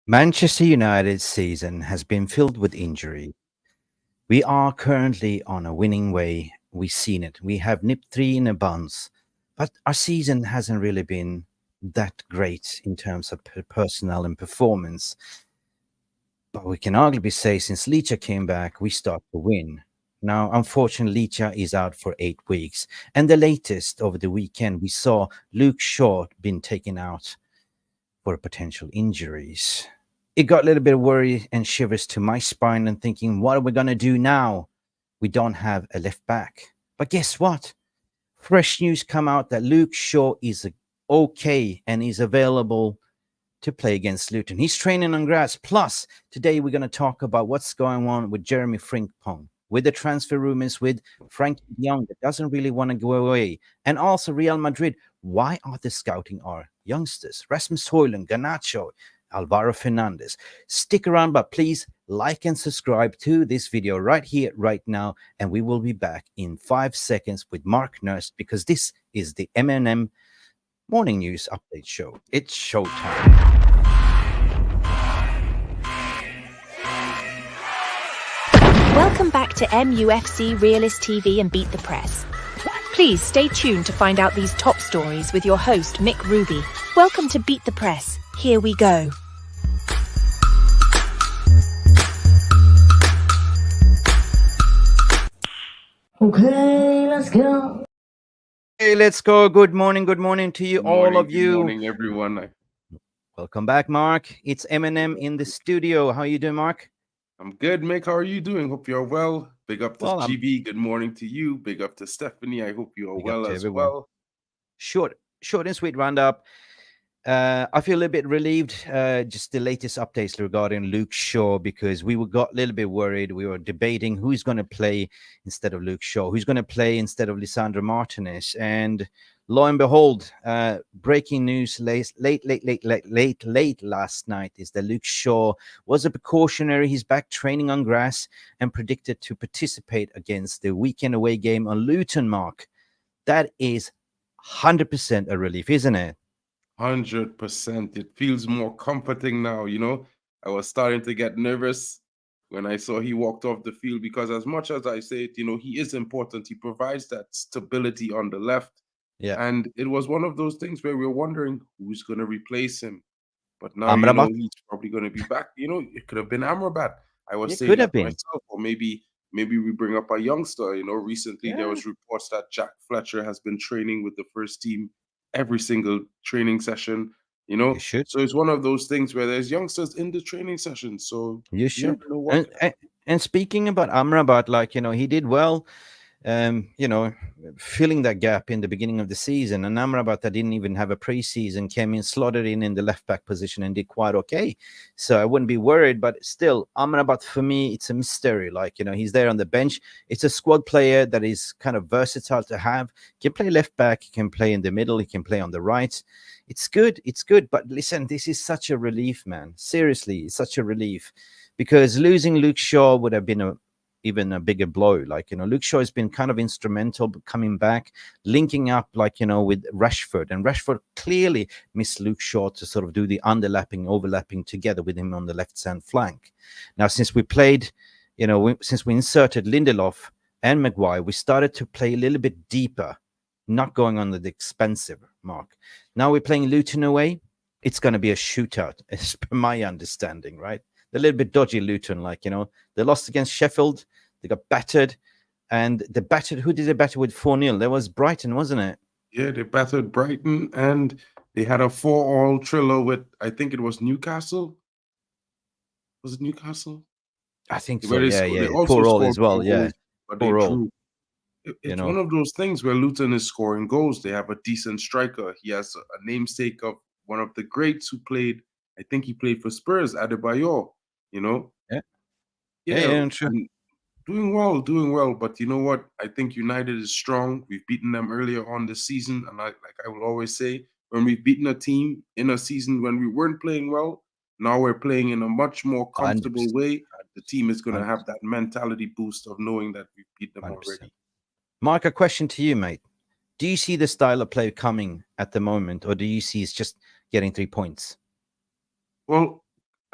Manchester United's season has been filled with injury. We are currently on a winning way. We've seen it. We have nipped three in a bounce, but our season hasn't really been that great in terms of personnel and performance. But we can arguably say since Licha came back, we start to win. Now, unfortunately, Licha is out for 8 weeks. And the latest over the weekend, we saw Luke Shaw been taken out for potential injuries. It got a little bit of worry and shivers to my spine and thinking, what are we going to do now? We don't have a left back. But guess what? Fresh news come out that Luke Shaw is okay and is available to play against Luton. He's training on grass. Plus, today we're going to talk about what's going on with Jeremy Frimpong, with the transfer rumors with Frenkie Jong that doesn't really want to go away, and also Real Madrid. Why are they scouting our youngsters? Rasmus Hojlund, Garnacho, Alvaro Fernandes. Stick around, but please like and subscribe to this video right here, right now, and we will be back in 5 seconds with Mark Nurse, because this is the M&M Morning News Update Show. It's showtime. Welcome back to MUFC Realist TV and Beat the Press. Please stay tuned to find out these top stories with your host, Mick Ruby. Welcome to Beat the Press. Here we go. Okay, let's go. Hey, let's go. Good morning to you, all of you. Good morning, everyone. Welcome back, Mark. It's M&M in the studio. How are you doing, Mark? I'm good, Mick. How are you doing? Hope you're well. Big up to GB. Good morning to you. Big up to Stephanie. I hope you are well as well. Short and sweet roundup. I feel a little bit relieved. Just the latest updates regarding Luke Shaw, because we got a little bit worried. We were debating who's going to play instead of Luke Shaw, who's going to play instead of Lisandro Martinez, and lo and behold, breaking news late last night is that Luke Shaw was a precautionary. He's back training on grass and predicted to participate against the weekend away game on Luton, Mark. That is 100% a relief, isn't it? 100%. It feels more comforting now, I was starting to get nervous when I saw he walked off the field, because as much as I say it, he is important. He provides that stability on the left. Yeah. And it was one of those things where we were wondering who's going to replace him. But now, Amrabat? he's probably going to be back. It could have been Amrabat. I was saying could have that been myself. Or maybe we bring up a youngster. Recently there was reports that Jack Fletcher has been training with the first team every single training session. You should. So it's one of those things where there's youngsters in the training session. So you should. never know what. And speaking about Amrabat, he did well. Filling that gap in the beginning of the season. And Amrabat, that didn't even have a preseason, came in, slotted in the left back position and did quite okay. So I wouldn't be worried, but still, Amrabat, for me, it's a mystery. He's there on the bench. It's a squad player that is kind of versatile to have. He can play left back, he can play in the middle, he can play on the right. It's good. But listen, this is such a relief, man. Seriously, it's such a relief, because losing Luke Shaw would have been even a bigger blow. Luke Shaw has been kind of instrumental coming back, linking up with Rashford, and Rashford clearly missed Luke Shaw to sort of do the overlapping together with him on the left hand flank. Now, since we played, since we inserted Lindelof and Maguire, we started to play a little bit deeper, not going on the expensive Mark. Now we're playing Luton away. It's going to be a shootout, as per my understanding, right? A little bit dodgy Luton, they lost against Sheffield, they got battered, and they battered. Who did they batter with 4-0? That was Brighton, wasn't it? Yeah, they battered Brighton, and they had a 4-all thriller with, I think it was Newcastle. Was it Newcastle? I think so. Yeah. 4-all as well. Yeah, but they drew. It's one of those things where Luton is scoring goals. They have a decent striker. He has a namesake of one of the greats who played. I think he played for Spurs, Adebayor. Yeah, sure. Doing well. But you know what? I think United is strong. We've beaten them earlier on this season, and I will always say, when we've beaten a team in a season when we weren't playing well, now we're playing in a much more comfortable 100%. way. The team is going to have that mentality boost of knowing that we've beat them 100%. already. Mark, a question to you, mate. Do you see the style of play coming at the moment, or do you see it's just getting 3 points? Well,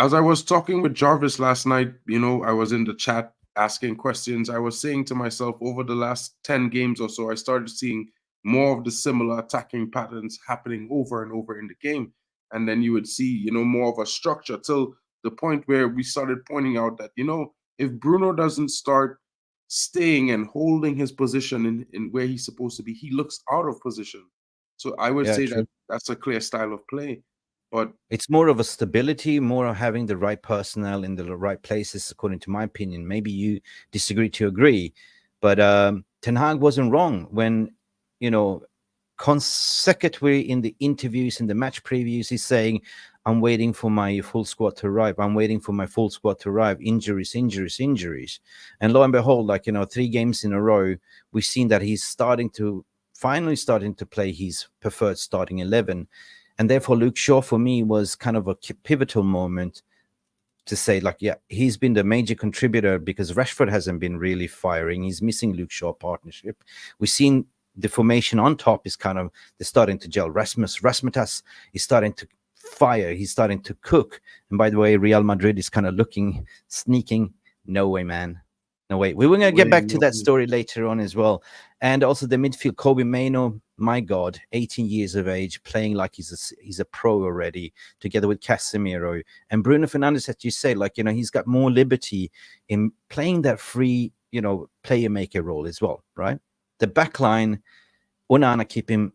As I was talking with Jarvis last night, I was in the chat asking questions. I was saying to myself, over the last 10 games or so, I started seeing more of the similar attacking patterns happening over and over in the game. And then you would see, more of a structure till the point where we started pointing out that, if Bruno doesn't start staying and holding his position in where he's supposed to be, he looks out of position. So I would Yeah, say true. that that's a clear style of play. But It's more of a stability, more of having the right personnel in the right places, according to my opinion. Maybe you disagree to agree, but Ten Hag wasn't wrong when, you know, consecutively in the interviews, in the match previews, he's saying, I'm waiting for my full squad to arrive. I'm waiting for my full squad to arrive. Injuries, injuries, injuries. And lo and behold, 3 games in a row, we've seen that he's finally starting to play his preferred starting 11. And therefore, Luke Shaw for me was kind of a pivotal moment to say, yeah, he's been the major contributor because Rashford hasn't been really firing. He's missing Luke Shaw partnership. We've seen the formation on top is they're starting to gel. Rasmus is starting to fire. He's starting to cook. And by the way, Real Madrid is kind of sneaking. No way, man. No way. We were going to get back to that story later on as well. And also the midfield, Kobe Mainoo, my God, 18 years of age, playing like he's a pro already, together with Casemiro. And Bruno Fernandes, as you say, he's got more liberty in playing that free, player maker role as well, right? The back line, Onana keep him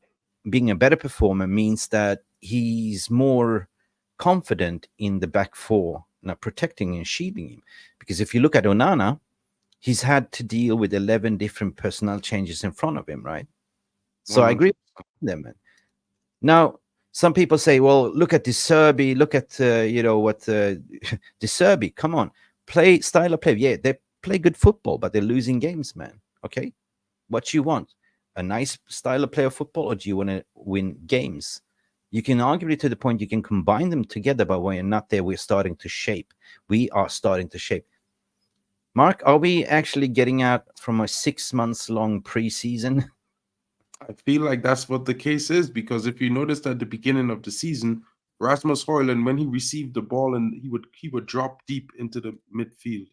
being a better performer means that he's more confident in the back four, protecting and shielding him. Because if you look at Onana, he's had to deal with 11 different personnel changes in front of him, right? So I agree with them. Now, some people say, well, look at De Zerbi, look at, De Zerbi, come on, style of play. Yeah, they play good football, but they're losing games, man. Okay? What you want? A nice style of play of football, or do you want to win games? You can argue it to the point you can combine them together, but when you're not there, we're starting to shape. We are starting to shape. Mark, are we actually getting out from a 6 months long preseason? I feel like that's what the case is, because if you noticed at the beginning of the season, Rasmus Hojlund, when he received the ball, and he would drop deep into the midfield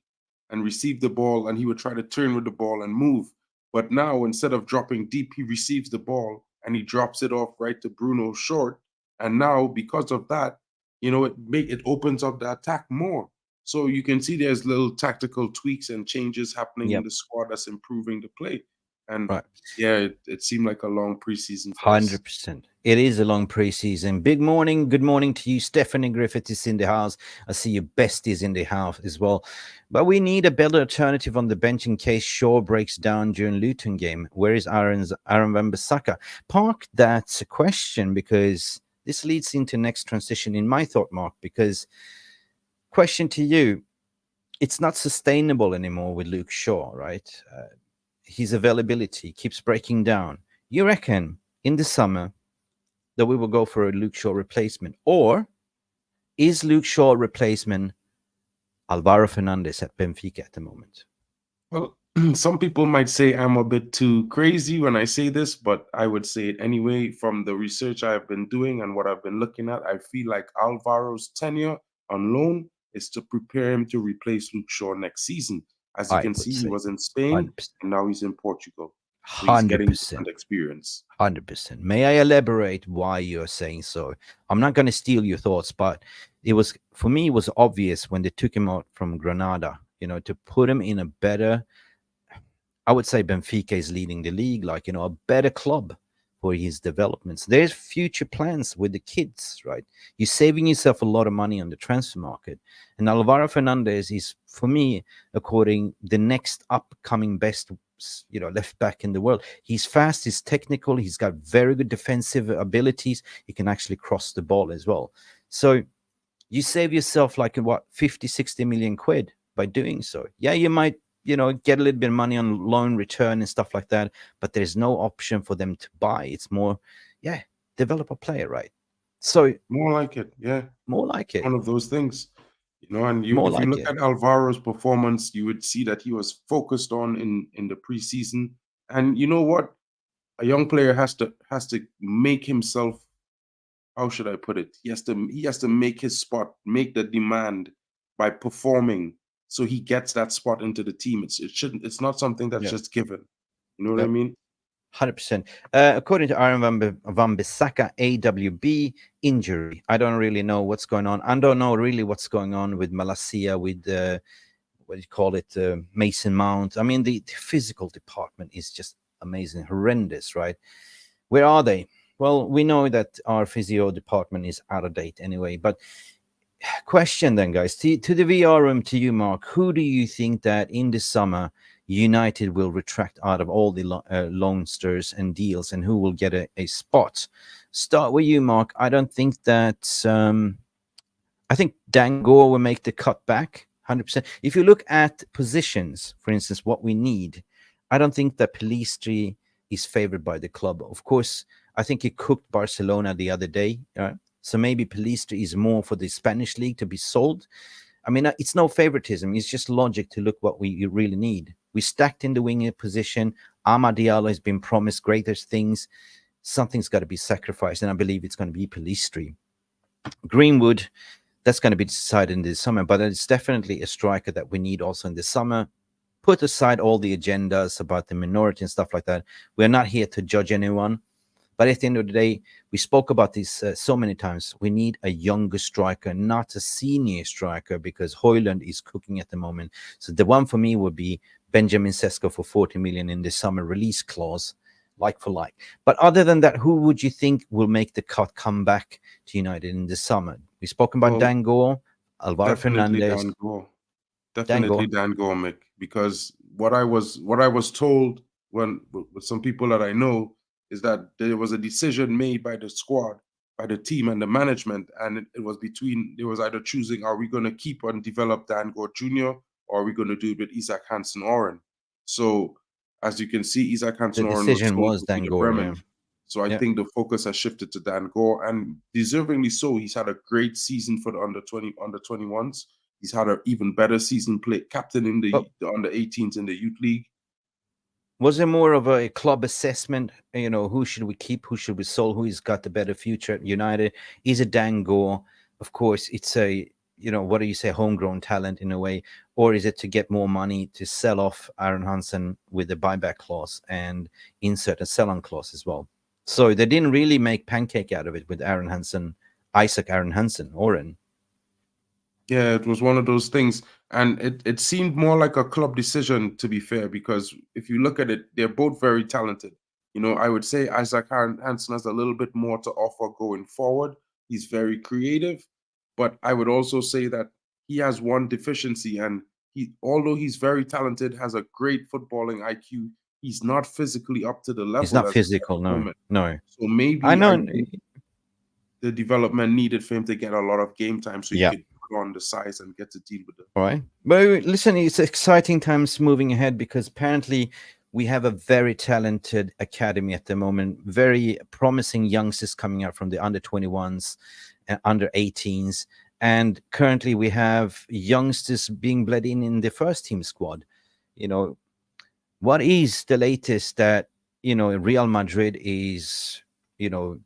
and receive the ball, and he would try to turn with the ball and move. But now, instead of dropping deep, he receives the ball and he drops it off right to Bruno short. And now, because of that, it opens up the attack more. So you can see there's little tactical tweaks and changes happening in the squad that's improving the play. And right. Yeah, it seemed like a long preseason for us. 100%. It is a long preseason. Big morning. Good morning to you. Stephanie Griffith is in the house. I see your besties in the house as well. But we need a better alternative on the bench in case Shaw breaks down during Luton game. Where is Aaron Wan-Bissaka? Park that question, because this leads into next transition in my thought, Mark, because question to you, it's not sustainable anymore with Luke Shaw, right? His availability keeps breaking down. You reckon in the summer that we will go for a Luke Shaw replacement? Or is Luke Shaw replacement Alvaro Fernandes at Benfica at the moment? Well, some people might say I'm a bit too crazy when I say this, but I would say it anyway. From the research I've been doing and what I've been looking at, I feel like Alvaro's tenure on loan is to prepare him to replace Luke Shaw next season. As you can see, he was in Spain 100%. and now he's in Portugal. So he's getting different experience. 100%. May I elaborate why you're saying so? I'm not going to steal your thoughts, but for me, it was obvious when they took him out from Granada, to put him in a better, I would say Benfica is leading the league, a better club for his developments. There's future plans with the kids, right? You're saving yourself a lot of money on the transfer market. And Alvaro Fernandes is, for me, according the next upcoming best, left back in the world. He's fast, he's technical, he's got very good defensive abilities. He can actually cross the ball as well. So you save yourself 50, 60 million quid by doing so. Yeah, you might get a little bit of money on loan return and stuff like that, but there's no option for them to buy. It's more, develop a player, right? So more like it, more like it. One of those things, and if you look at Alvaro's performance, you would see that he was focused on in the preseason. And you know what? A young player has to make himself how should I put it? He has to make his spot, make the demand by performing, so he gets that spot into the team. It's not something that's Yeah. just given. You know what I Yep. mean? 100%. According to Aaron Van Bissaka, AWB injury. I don't really know what's going on. I don't know really what's going on with Malacia, with what do you call it, Mason Mount. I mean, the physical department is just amazing, horrendous, right? Where are they? Well, we know that our physio department is out of date anyway. But question then, guys, to the VR room, to you, Mark. Who do you think that in the summer United will retract out of all the loansters and deals, and who will get a spot? Start with you, Mark. I don't think that. I think Dango will make the cut back 100%. If you look at positions, for instance, what we need, I don't think that Pelistri is favored by the club. Of course, I think he cooked Barcelona the other day. So maybe Pelistri is more for the Spanish league to be sold. I mean, it's no favoritism. It's just logic to look what we really need. We stacked in the winger position. Amad Diallo has been promised greater things. Something's got to be sacrificed, and I believe it's going to be Pelistri. Greenwood, that's going to be decided in the summer, but it's definitely a striker that we need also in the summer. Put aside all the agendas about the minority and stuff like that. We're not here to judge anyone. But at the end of the day, we spoke about this so many times. We need a younger striker, not a senior striker, because Hojlund is cooking at the moment. So the one for me would be Benjamin Sesko for 40 million in the summer release clause, like for like. But other than that, who would you think will make the cut, come back to United in the summer? We spoke about Well, Dango, Alvaro definitely Fernandes. Dango. Definitely Dango. Dango, Mick, because what I was told when with some people that I know is that there was a decision made by the squad, by the team and the management, and it was between, it was either choosing, are we going to keep and develop Dango Jr. or are we going to do it with Isaac Hansen Oren? So as you can see, Isaac The Hansen Oren was decision sold was to Peter Dango, Bremen. yeah. So I Yeah. think the focus has shifted to Dan Gore, and deservingly so. He's had a great season for the under 21s. He's had an even better season play, captaining the under 18s in the youth league. Was it more of a club assessment? You know, who should we keep? Who should we sell? Who's got the better future at United? Is it Dango? Of course, it's a, you know, what do you say, homegrown talent in a way, or is it to get more money to sell off Aaron Hansen with a buyback clause and insert a sell-on clause as well? So they didn't really make pancake out of it with Aaron Hansen, Isaac Aaron Hansen, Oren. Yeah, it was one of those things. And it seemed more like a club decision, to be fair, because if you look at it, they're both very talented. You know, I would say Isaac Hansen has a little bit more to offer going forward. He's very creative, but I would also say that he has one deficiency, and although he's very talented, has a great footballing IQ, he's not physically up to the level It's not at physical, the no, moment. no. So I maybe know. I think the development needed for him to get a lot of game time so he Yeah. could put on the size and get to deal with them. All right. But listen, it's exciting times moving ahead, because apparently we have a very talented academy at the moment, very promising youngsters coming out from the under 21s and under 18s. And currently we have youngsters being bled in the first team squad. You know, what is the latest that, you know, Real Madrid is, you know,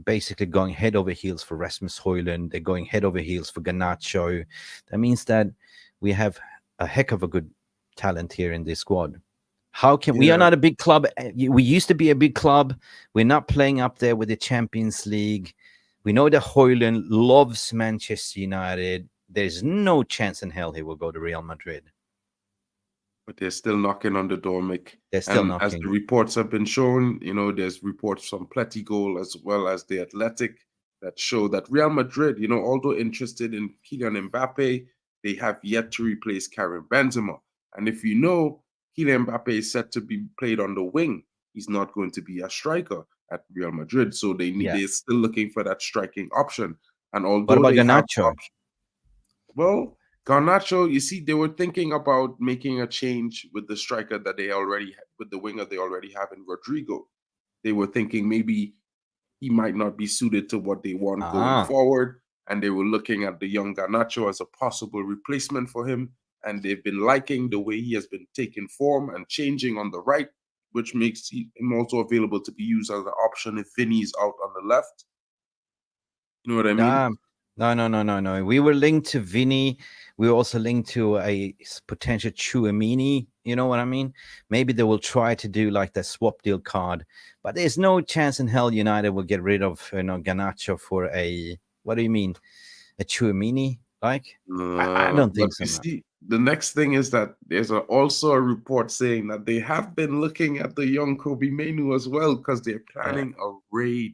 basically going head over heels for Rasmus Hojlund. They're going head over heels for Garnacho. That means that we have a heck of a good talent here in this squad. How can we are not a big club? We used to be a big club. We're not playing up there with the Champions League. We know that Hojlund loves Manchester United. There's no chance in hell he will go to Real Madrid. But they're still knocking on the door, Mick. They're still And as knocking. the reports have been shown, you know, there's reports from Pletty Goal as well as the Athletic that show that Real Madrid, you know, although interested in Kylian Mbappe, they have yet to replace Karim Benzema. And if you know, Kylian Mbappe is set to be played on the wing. He's not going to be a striker at Real Madrid. So they're still looking for that striking option. And What although about they have Garnacho? well, Garnacho, you see, they were thinking about making a change with the striker that they already with the winger they already have in Rodrigo. They were thinking maybe he might not be suited to what they want going forward, and they were looking at the young Garnacho as a possible replacement for him. And they've been liking the way he has been taking form and changing on the right, which makes him also available to be used as an option if Vinny's out on the left. You know what I mean? Um, no. We were linked to Vinny. We were also linked to a potential Chouamini. You know what I mean? Maybe they will try to do like the swap deal card, but there's no chance in hell United will get rid of Garnacho for a. What do you mean, a Chouamini? Like, I don't But think so, you man. see, the next thing is that there's also a report saying that they have been looking at the young Kobe Mainu as well because they're Yeah, planning a raid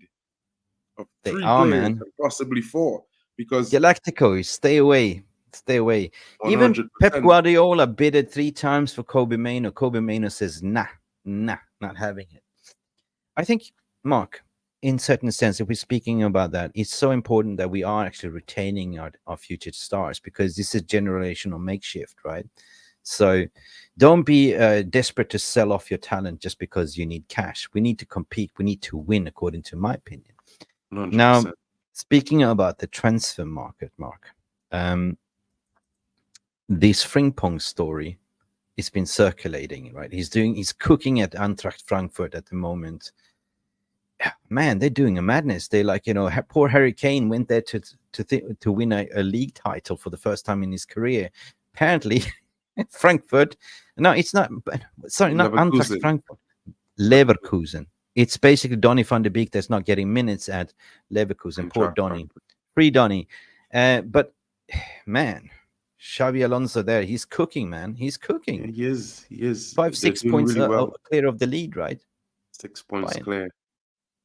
of they 3 are, players man. and possibly 4 because Galacticos, stay away. Stay away. Even Pep 100%. Guardiola bidded 3 times for Kobe Maino. Kobe Maino says, nah, not having it. I think, Mark, in certain sense, if we're speaking about that, it's so important that we are actually retaining our future stars because this is generational makeshift, right? So don't be desperate to sell off your talent just because you need cash. We need to compete. We need to win, according to my opinion. Now, 100%. speaking about the transfer market, Mark, um, this Frimpong story has been circulating, right? He's cooking at Eintracht Frankfurt at the moment. Yeah, man, they're doing a madness. They like, poor Harry Kane went there to win a league title for the first time in his career. Apparently, Frankfurt. No, it's not. Sorry, not Eintracht Leverkusen. Frankfurt. Leverkusen. It's basically Donny van de Beek that's not getting minutes at Leverkusen. Poor Eintracht Donny. Frankfurt. Free Donny. But man, Xavi Alonso there, he's cooking, man. He's Yeah, cooking. he is. He is. Five, They're six doing points really well. clear of the lead, right? 6 points Fine. clear.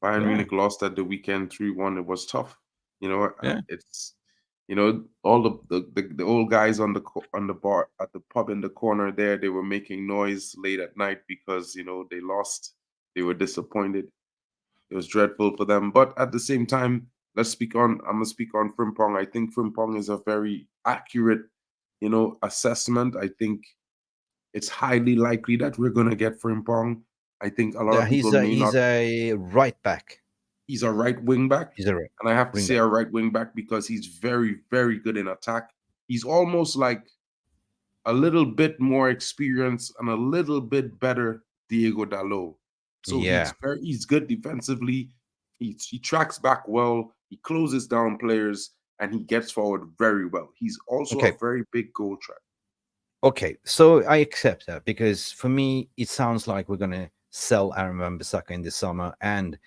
Bayern Yeah, Munich lost at the weekend 3-1. It was tough. yeah. It's all the old guys on the bar at the pub in the corner there, they were making noise late at night because they lost. They were disappointed. It was dreadful for them. But at the same time, I'm gonna speak on Frimpong. I think Frimpong is a very accurate, assessment. I think it's highly likely that we're gonna get Frimpong. I think a lot Yeah, of people may he's not. a right back. He's a right wing back, He's a right and I have to wing say back. a right wing back because he's very, very good in attack. He's almost like a little bit more experienced and a little bit better Diego Dalot. So Yeah. he's good defensively. He tracks back well. He closes down players and he gets forward very well. He's also a Okay. very big goal threat. Okay. So I accept that because for me, it sounds like we're gonna sell Aaron Wan-Bissaka in the summer and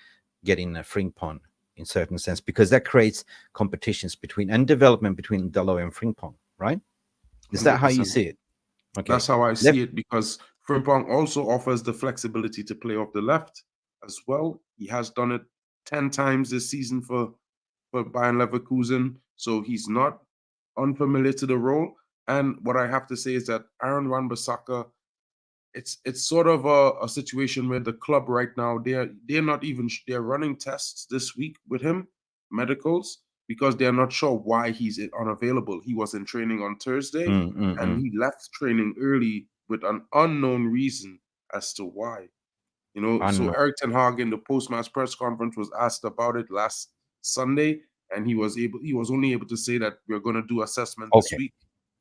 get in a Frimpong in certain sense because that creates competitions between and development between Dalot and Frimpong, right? Is that how you 100%. see it? Okay. That's how I Left. see it because Frimpong also offers the flexibility to play off the left as well. He has done it 10 times this season for Bayern Leverkusen, so he's not unfamiliar to the role. And what I have to say is that Aaron Wan-Bissaka, it's sort of a situation where the club right now they're not even they're running tests this week with him, medicals, because they're not sure why he's unavailable. He was in training on Thursday and Mm. he left training early with an unknown reason as to why. So Unknown. Eric Ten Hag in the post-match press conference was asked about it last Sunday, and he was only able to say that we're going to do assessment this Okay. week,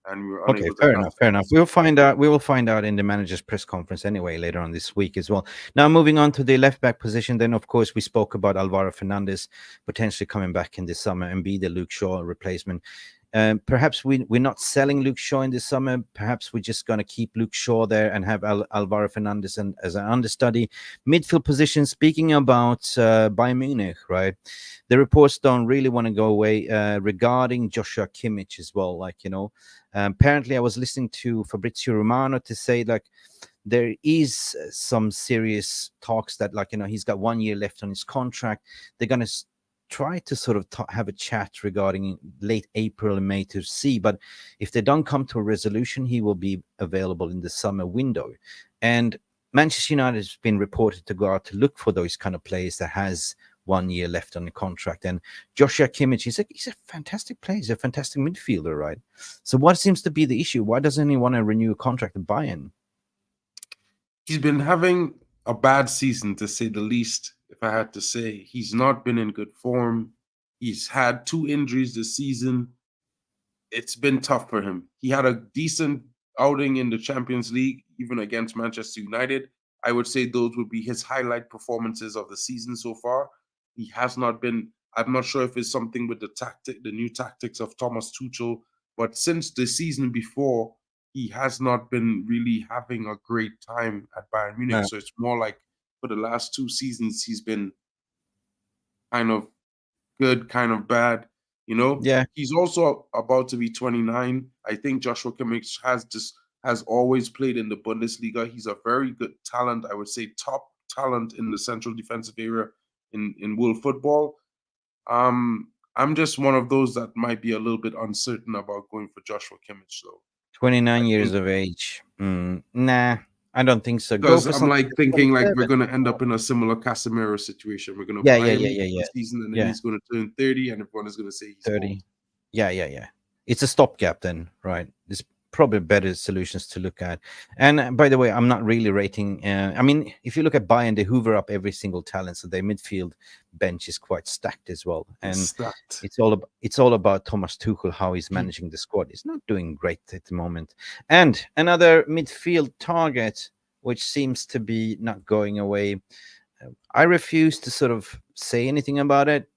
and we were Okay, unable to fair have enough. Fair enough. We'll find out. We will find out in the manager's press conference anyway later on this week as well. Now, moving on to the left back position, then of course we spoke about Alvaro Fernandes potentially coming back in this summer and be the Luke Shaw replacement. Perhaps we're not selling Luke Shaw in this summer. Perhaps we're just going to keep Luke Shaw there and have Alvaro Fernandes as an understudy. Midfield position, speaking about Bayern Munich, right? The reports don't really want to go away regarding Joshua Kimmich as well. Apparently I was listening to Fabrizio Romano to say like there is some serious talks that he's got 1 year left on his contract. They're going to try to sort of have a chat regarding late April and May to see. But if they don't come to a resolution, he will be available in the summer window. And Manchester United has been reported to go out to look for those kind of players that has 1 year left on the contract. And Joshua Kimmich, he's a fantastic player. He's a fantastic midfielder, right? So what seems to be the issue? Why doesn't he want to renew a contract at Bayern? He's been having a bad season, to say the least. If I had to say, he's not been in good form. He's had 2 injuries this season. It's been tough for him. He had a decent outing in the Champions League, even against Manchester United. I would say those would be his highlight performances of the season so far. He has not been I'm not sure if it's something with the new tactics of Thomas Tuchel, but since the season before, he has not been really having a great time at Bayern Munich. No. So it's more like for the last 2 seasons, he's been kind of good, kind of bad. Yeah. He's also about to be 29. I think Joshua Kimmich has always played in the Bundesliga. He's a very good talent. I would say top talent in the central defensive area in world football. I'm just one of those that might be a little bit uncertain about going for Joshua Kimmich, though. 29 years think of age. Nah, I don't think so. Go because for I'm something like thinking like we're 27. gonna end up in a similar Casemiro situation. We're gonna Yeah, buy yeah, him yeah, yeah, for yeah. the season, and then Yeah, he's gonna turn 30, and everyone is gonna say he's old. 30. Yeah, yeah, yeah. It's a stopgap then, right? There's probably better solutions to look at. And by the way, I'm not really rating. I mean, if you look at Bayern, they hoover up every single talent, so their midfield bench is quite stacked as well. And It's that. it's all about Thomas Tuchel, how he's managing the squad. He's not doing great at the moment. And another midfield target, which seems to be not going away. I refuse to sort of say anything about it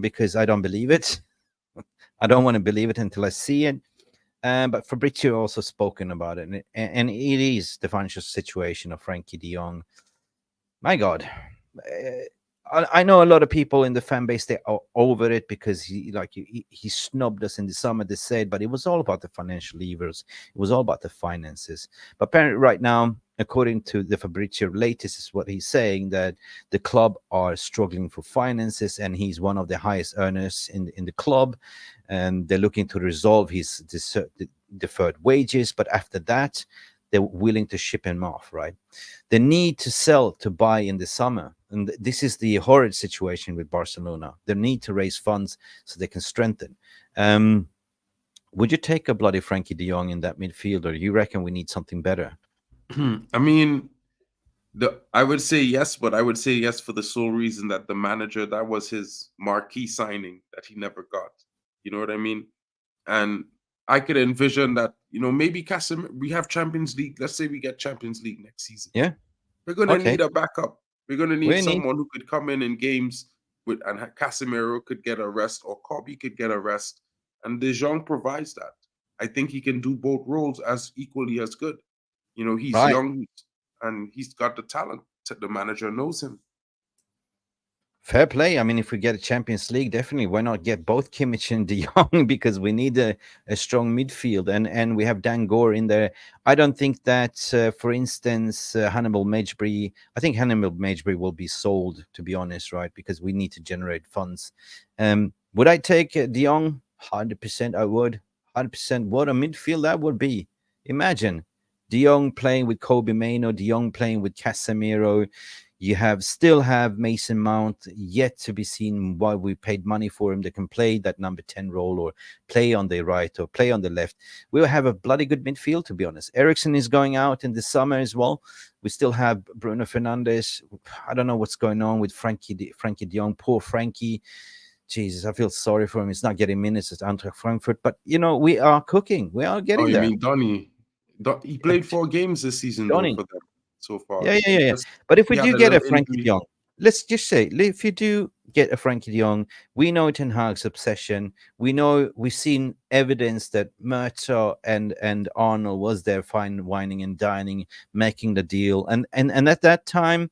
because I don't believe it. I don't want to believe it until I see it. But Fabrizio also spoken about it, and it is the financial situation of Frenkie de Jong. My God, I know a lot of people in the fan base, they are over it because he snubbed us in the summer. They said, but it was all about the financial levers. It was all about the finances. But apparently, right now, according to the Fabrizio latest, is what he's saying that the club are struggling for finances, and he's one of the highest earners in the club, and they're looking to resolve his deferred wages. But after that, they're willing to ship him off, right? They need to sell to buy in the summer. And this is the horrid situation with Barcelona. They need to raise funds so they can strengthen. Would you take a bloody Frenkie de Jong in that midfield, or you reckon we need something better? I mean, I would say yes, but I would say yes for the sole reason that the manager, that was his marquee signing that he never got. You know what I mean? And I could envision that, maybe we have Champions League. Let's say we get Champions League next season. Yeah. We're going to Okay. need a backup. We're going to need We need- someone who could come in games and Casemiro could get a rest, or Kobe could get a rest. And De Jong provides that. I think he can do both roles as equally as good. He's Right. young and he's got the talent. The manager knows him. Fair play. I mean, if we get a Champions League, definitely why not get both Kimmich and De Jong because we need a strong midfield, and we have Dan Gore in there. I don't think that, for instance, Hannibal Mejbri. I think Hannibal Mejbri will be sold, to be honest, right? Because we need to generate funds. Would I take De Jong? 100%. I would. 100%. What a midfield that would be! Imagine De Jong playing with Kobe Mainoo, De Jong playing with Casemiro. You still have Mason Mount, yet to be seen why we paid money for him. That can play that number 10 role, or play on the right, or play on the left. We'll have a bloody good midfield, to be honest. Ericsson is going out in the summer as well. We still have Bruno Fernandes. I don't know what's going on with Frenkie de Jong. Poor Frenkie. Jesus, I feel sorry for him. He's not getting minutes at Eintracht Frankfurt. But, we are cooking. We are getting there. You mean Donny? He played 4 games this season, though, for them so far. Yeah. But if we do get a Frenkie de Jong, let's just say, if you do get a Frenkie de Jong, we know Ten Hag's obsession. We've seen evidence that Mertz and Arnold was there, fine, whining and dining, making the deal. And at that time,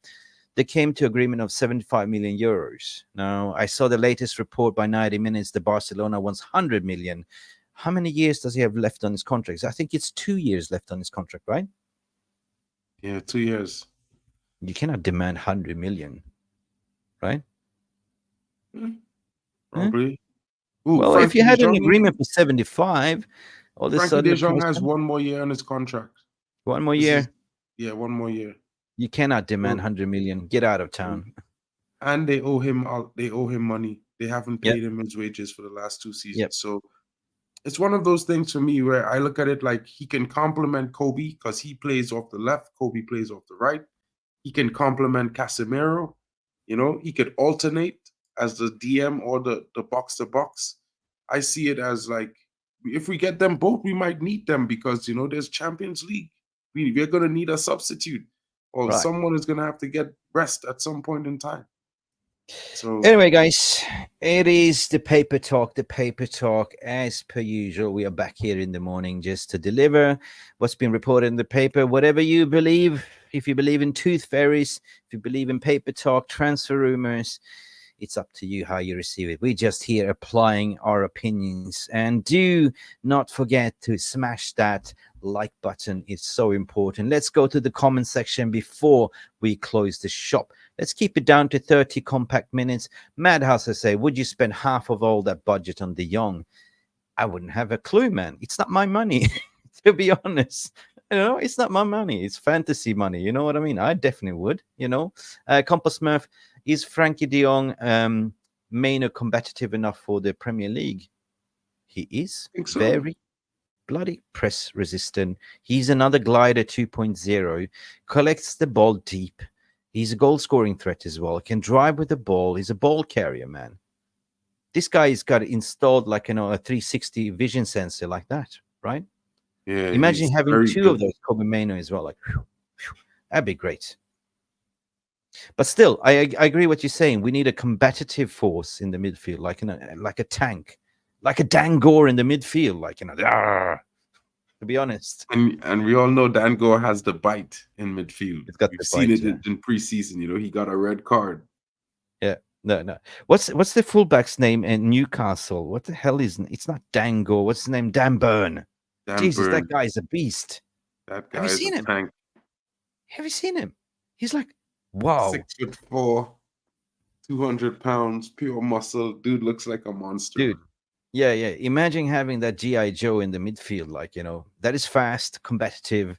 they came to agreement of 75 million euros. Now, I saw the latest report by 90 Minutes, the Barcelona wants 100 million. How many years does he have left on his contract? I think it's 2 years left on his contract, right? Yeah, 2 years. You cannot demand 100 million, right? Probably. Ooh, well, Frankie if you had an agreement for 75, all of a sudden... Frenkie de Jong has 1 more year on his contract. 1 more year? 1 more year. You cannot demand 100 million. Get out of town. And they owe him money. They haven't paid him his wages for the last 2 seasons. Yep. So it's one of those things for me where I look at it like he can complement Kobe because he plays off the left. Kobe plays off the right. He can complement Casemiro. He could alternate as the DM or the box-to-box. I see it as like, if we get them both, we might need them because, there's Champions League. We're going to need a substitute, or someone is going to have to get rest at some point in time. So Anyway, guys, it is the paper talk. The paper talk, as per usual. We are back here in the morning just to deliver what's been reported in the paper. Whatever you believe, if you believe in tooth fairies, if you believe in paper talk, transfer rumors, it's up to you how you receive it. We're just here applying our opinions. And do not forget to smash that like button. It's so important. Let's go to the comment section before we close the shop. Let's keep it down to 30 compact minutes. Madhouse, I say, would you spend half of all that budget on the Jong? I wouldn't have a clue, man. It's not my money, to be honest. It's not my money. It's fantasy money. You know what I mean? I definitely would. Compass Murph, is Frankie de Jong Maino competitive enough for the Premier League? He is I think so. very bloody press resistant. He's another glider 2.0, collects the ball deep. He's a goal scoring threat as well. Can drive with the ball. He's a ball carrier, man. This guy's got installed like a 360 vision sensor like that, right? Yeah, Imagine he's having very two of good. those Kobe Maino as well. Like, that'd be great. But still, I agree what you're saying. We need a combative force in the midfield, like a tank, like a Dangor in the midfield, to be honest. And we all know Dango has the bite in midfield. It's got We've the seen bite, it yeah. in preseason. He got a red card. Yeah. No. What's the fullback's name in Newcastle? What the hell is it's not Dango? What's his name? Dan Burn. Dan Jesus, Burn, that guy's a beast. that Have guy you is a seen him? tank. Have you seen him? He's like, wow, 6'4", 200 pounds, pure muscle. Dude looks like a monster. dude. Man. Yeah. Imagine having that GI Joe in the midfield, that is fast, competitive.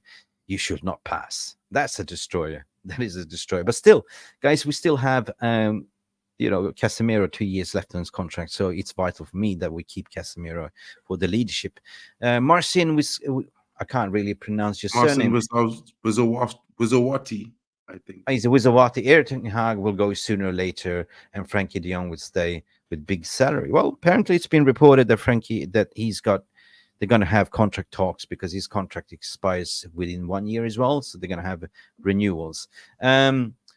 You should not pass. That's a destroyer. That is a destroyer. But still, guys, we still have Casemiro 2 years left on his contract, so it's vital for me that we keep Casemiro for the leadership. Marcin, I can't really pronounce your Marcin surname. Wazawati, I think. He's a Wizawati. Ten Hag will go sooner or later, and Frankie de Jong would stay with big salary. Well, apparently it's been reported that they're going to have contract talks because his contract expires within 1 year as well, so they're going to have renewals.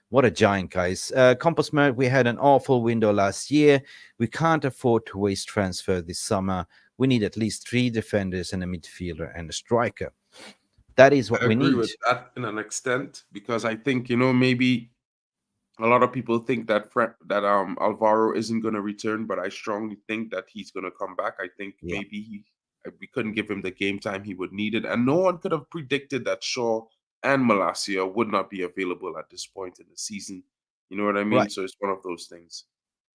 What a giant, guys. Compass Merck, we had an awful window last year. We can't afford to waste transfer this summer. We need at least 3 defenders and a midfielder and a striker. That is what I we agree need. with that in an extent because I think maybe a lot of people think that Alvaro isn't going to return, but I strongly think that he's going to come back. I think Yeah. maybe we couldn't give him the game time he would need it, and no one could have predicted that Shaw and Malacia would not be available at this point in the season. You know what I mean? Right. So it's one of those things.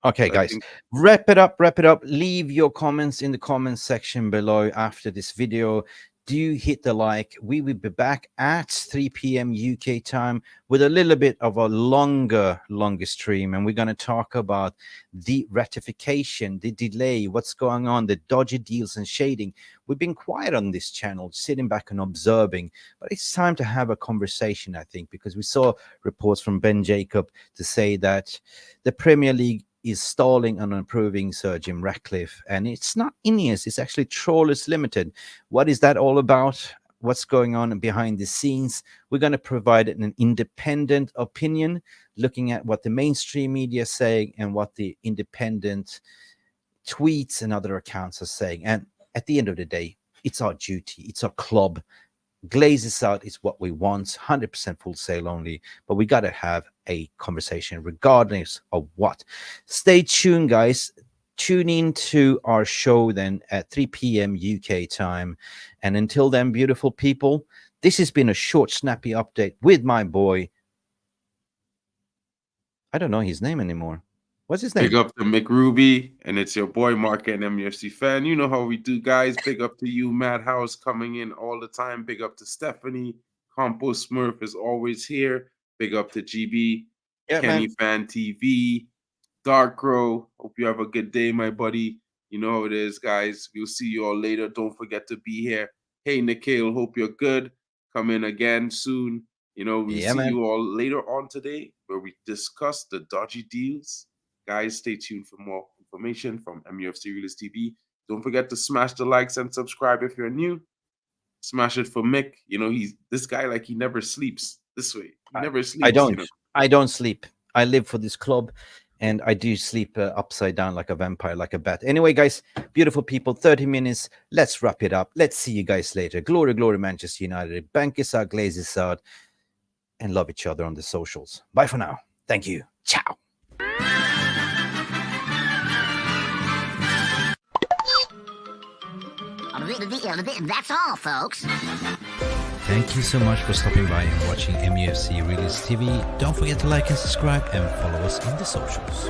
Okay, But I guys, think wrap it up. Leave your comments in the comments section below after this video. Do hit the like. We will be back at 3 p.m. UK time with a little bit of a longer stream, and we're going to talk about the ratification, the delay, what's going on, the dodgy deals and shading. We've been quiet on this channel, sitting back and observing, but it's time to have a conversation, I think, because we saw reports from Ben Jacob to say that the Premier League is stalling on approving Sir Jim Ratcliffe, and it's not Ineos, it's actually Trawlers Limited. What is that all about? What's going on behind the scenes? We're going to provide an independent opinion, looking at what the mainstream media is saying and what the independent tweets and other accounts are saying. And at the end of the day, it's our duty, it's our club. Glazes out is what we want, 100% full sale only, but we got to have a conversation regardless of what. Stay tuned, guys. Tune in to our show then at 3 p.m. UK time. And until then, beautiful people, this has been a short, snappy update with my boy. I don't know his name anymore. What's his name? big up to Mick Ruby, and it's your boy MarkN MUFCFAN. You know how we do, guys. Big up to you, Madhouse, coming in all the time. Big up to Stephanie. Compost Smurf is always here. Big up to GB, Yeah, Kenny man. Fan TV, Dark Crow. Hope you have a good day, my buddy. You know how it is, guys. We'll see you all later. Don't forget to be here. Hey, Nikhil, hope you're good. Come in again soon. We'll Yeah, see man. you all later on today where we discuss the dodgy deals. Guys, stay tuned for more information from MUFC Realist TV. Don't forget to smash the likes and subscribe if you're new. Smash it for Mick. He's this guy, like, he never sleeps this way. He never sleeps. I don't sleep. I live for this club. And I do sleep upside down like a vampire, like a bat. Anyway, guys, beautiful people, 30 minutes. Let's wrap it up. Let's see you guys later. Glory, glory, Manchester United. Bankers out, glazes out, and love each other on the socials. Bye for now. Thank you. Ciao. That's all, folks. Thank you so much for stopping by and watching MUFC Realist TV. Don't forget to like and subscribe and follow us on the socials.